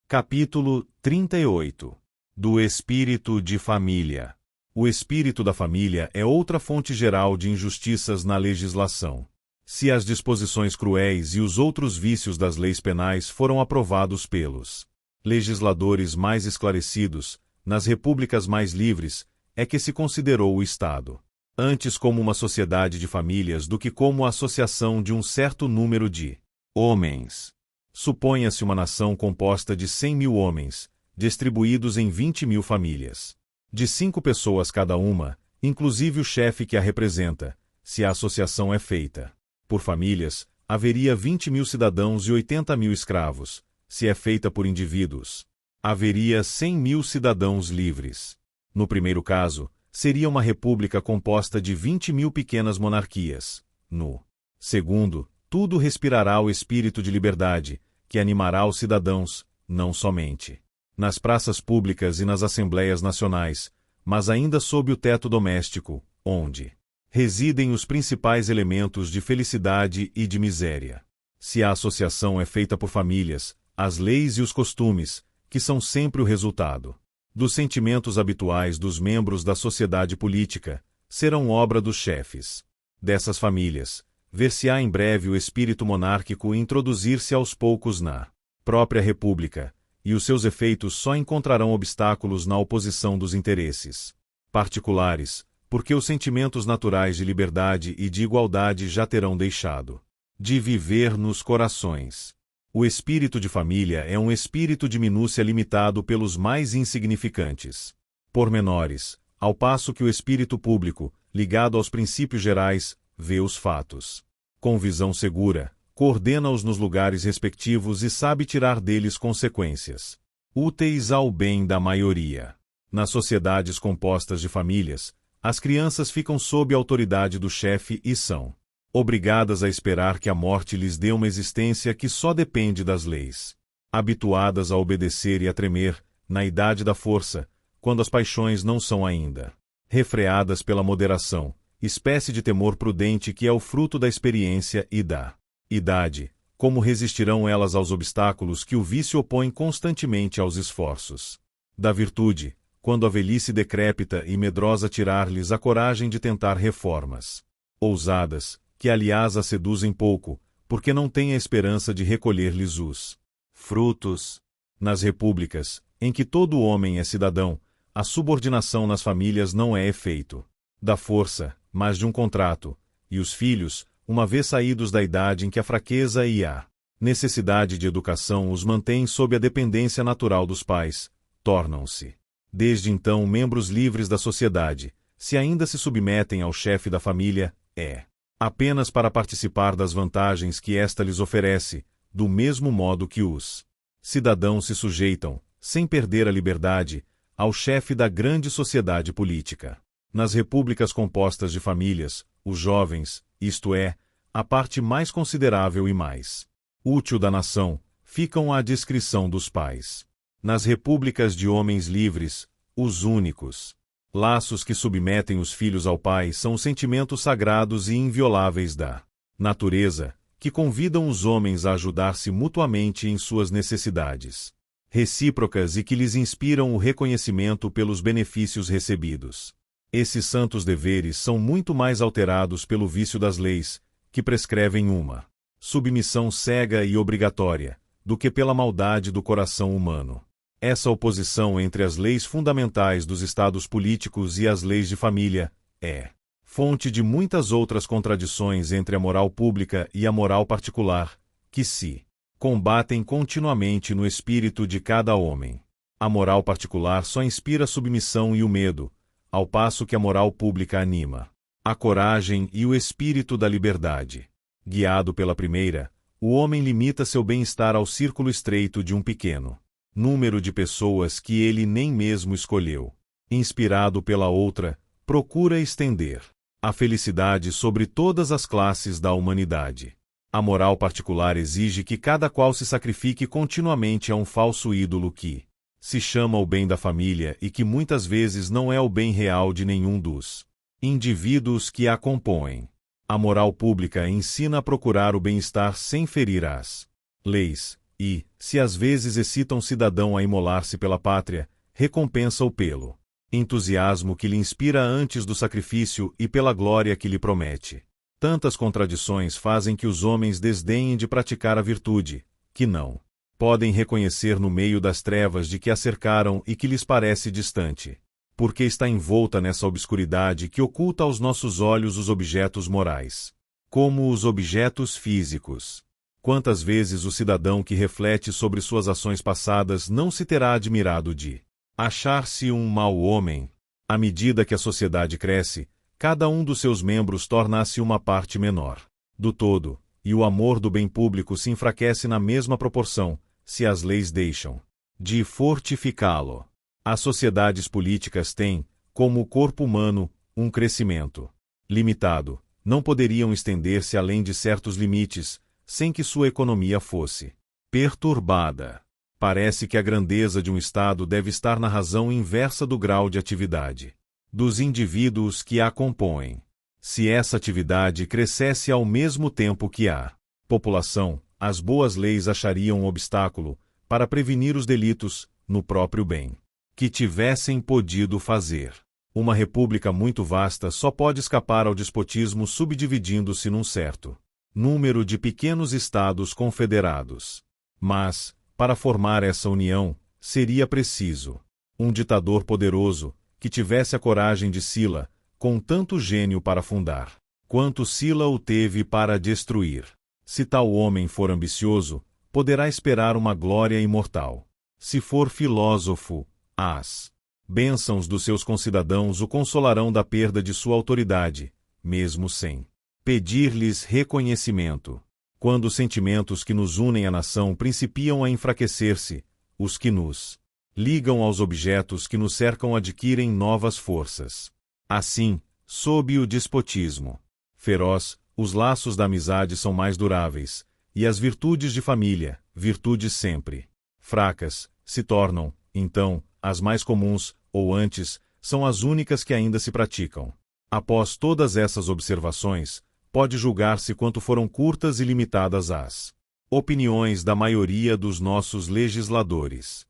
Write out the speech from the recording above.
Capítulo 38. Do espírito de família. O espírito da família é outra fonte geral de injustiças na legislação. Se as disposições cruéis e os outros vícios das leis penais foram aprovados pelos legisladores mais esclarecidos, nas repúblicas mais livres, é que se considerou o Estado antes como uma sociedade de famílias do que como a associação de um certo número de homens. Suponha-se uma nação composta de 100.000 homens, distribuídos em 20.000 famílias. De 5 pessoas cada uma, inclusive o chefe que a representa, se a associação é feita por famílias, haveria 20.000 cidadãos e 80.000 escravos. Se é feita por indivíduos, haveria 100.000 cidadãos livres. No primeiro caso, seria uma república composta de 20.000 pequenas monarquias. No segundo, tudo respirará o espírito de liberdade, que animará os cidadãos, não somente nas praças públicas e nas assembleias nacionais, mas ainda sob o teto doméstico, onde residem os principais elementos de felicidade e de miséria. Se a associação é feita por famílias, as leis e os costumes, que são sempre o resultado dos sentimentos habituais dos membros da sociedade política, serão obra dos chefes dessas famílias. Ver-se-á em breve o espírito monárquico introduzir-se aos poucos na própria república, e os seus efeitos só encontrarão obstáculos na oposição dos interesses particulares, porque os sentimentos naturais de liberdade e de igualdade já terão deixado de viver nos corações. O espírito de família é um espírito de minúcia limitado pelos mais insignificantes pormenores, ao passo que o espírito público, ligado aos princípios gerais, vê os fatos com visão segura, coordena-os nos lugares respectivos e sabe tirar deles consequências úteis ao bem da maioria. Nas sociedades compostas de famílias, as crianças ficam sob a autoridade do chefe e são obrigadas a esperar que a morte lhes dê uma existência que só depende das leis. Habituadas a obedecer e a tremer, na idade da força, quando as paixões não são ainda refreadas pela moderação, espécie de temor prudente que é o fruto da experiência e da idade, como resistirão elas aos obstáculos que o vício opõe constantemente aos esforços da virtude, quando a velhice decrépita e medrosa tirar-lhes a coragem de tentar reformas ousadas, que aliás a seduzem pouco, porque não têm a esperança de recolher-lhes os frutos. Nas repúblicas, em que todo homem é cidadão, a subordinação nas famílias não é efeito da força, mas de um contrato, e os filhos, uma vez saídos da idade em que a fraqueza e a necessidade de educação os mantém sob a dependência natural dos pais, tornam-se, desde então, membros livres da sociedade. Se ainda se submetem ao chefe da família, é apenas para participar das vantagens que esta lhes oferece, do mesmo modo que os cidadãos se sujeitam, sem perder a liberdade, ao chefe da grande sociedade política. Nas repúblicas compostas de famílias, os jovens, isto é, a parte mais considerável e mais útil da nação, ficam à discrição dos pais. Nas repúblicas de homens livres, os únicos laços que submetem os filhos ao pai são os sentimentos sagrados e invioláveis da natureza, que convidam os homens a ajudar-se mutuamente em suas necessidades recíprocas e que lhes inspiram o reconhecimento pelos benefícios recebidos. Esses santos deveres são muito mais alterados pelo vício das leis, que prescrevem uma submissão cega e obrigatória, do que pela maldade do coração humano. Essa oposição entre as leis fundamentais dos estados políticos e as leis de família é fonte de muitas outras contradições entre a moral pública e a moral particular, que se combatem continuamente no espírito de cada homem. A moral particular só inspira a submissão e o medo, ao passo que a moral pública anima a coragem e o espírito da liberdade. Guiado pela primeira, o homem limita seu bem-estar ao círculo estreito de um pequeno número de pessoas que ele nem mesmo escolheu. Inspirado pela outra, procura estender a felicidade sobre todas as classes da humanidade. A moral particular exige que cada qual se sacrifique continuamente a um falso ídolo que se chama o bem da família e que muitas vezes não é o bem real de nenhum dos indivíduos que a compõem. A moral pública ensina a procurar o bem-estar sem ferir as leis, e, se às vezes excita um cidadão a imolar-se pela pátria, recompensa-o pelo entusiasmo que lhe inspira antes do sacrifício e pela glória que lhe promete. Tantas contradições fazem que os homens desdenhem de praticar a virtude, que não podem reconhecer no meio das trevas de que a cercaram e que lhes parece distante, porque está envolta nessa obscuridade que oculta aos nossos olhos os objetos morais, como os objetos físicos. Quantas vezes o cidadão que reflete sobre suas ações passadas não se terá admirado de achar-se um mau homem? À medida que a sociedade cresce, cada um dos seus membros torna-se uma parte menor do todo, e o amor do bem público se enfraquece na mesma proporção, se as leis deixam de fortificá-lo. As sociedades políticas têm, como o corpo humano, um crescimento limitado, não poderiam estender-se além de certos limites, sem que sua economia fosse perturbada. Parece que a grandeza de um Estado deve estar na razão inversa do grau de atividade dos indivíduos que a compõem. Se essa atividade crescesse ao mesmo tempo que a população, as boas leis achariam um obstáculo para prevenir os delitos, no próprio bem que tivessem podido fazer. Uma república muito vasta só pode escapar ao despotismo subdividindo-se num certo número de pequenos estados confederados. Mas, para formar essa união, seria preciso um ditador poderoso, que tivesse a coragem de Sila, com tanto gênio para fundar, quanto Sila o teve para destruir. Se tal homem for ambicioso, poderá esperar uma glória imortal. Se for filósofo, as bênçãos dos seus concidadãos o consolarão da perda de sua autoridade, mesmo sem pedir-lhes reconhecimento. Quando os sentimentos que nos unem à nação principiam a enfraquecer-se, os que nos ligam aos objetos que nos cercam adquirem novas forças. Assim, sob o despotismo feroz, os laços da amizade são mais duráveis, e as virtudes de família, virtudes sempre fracas, se tornam, então, as mais comuns, ou antes, são as únicas que ainda se praticam. Após todas essas observações, pode julgar-se quanto foram curtas e limitadas as opiniões da maioria dos nossos legisladores.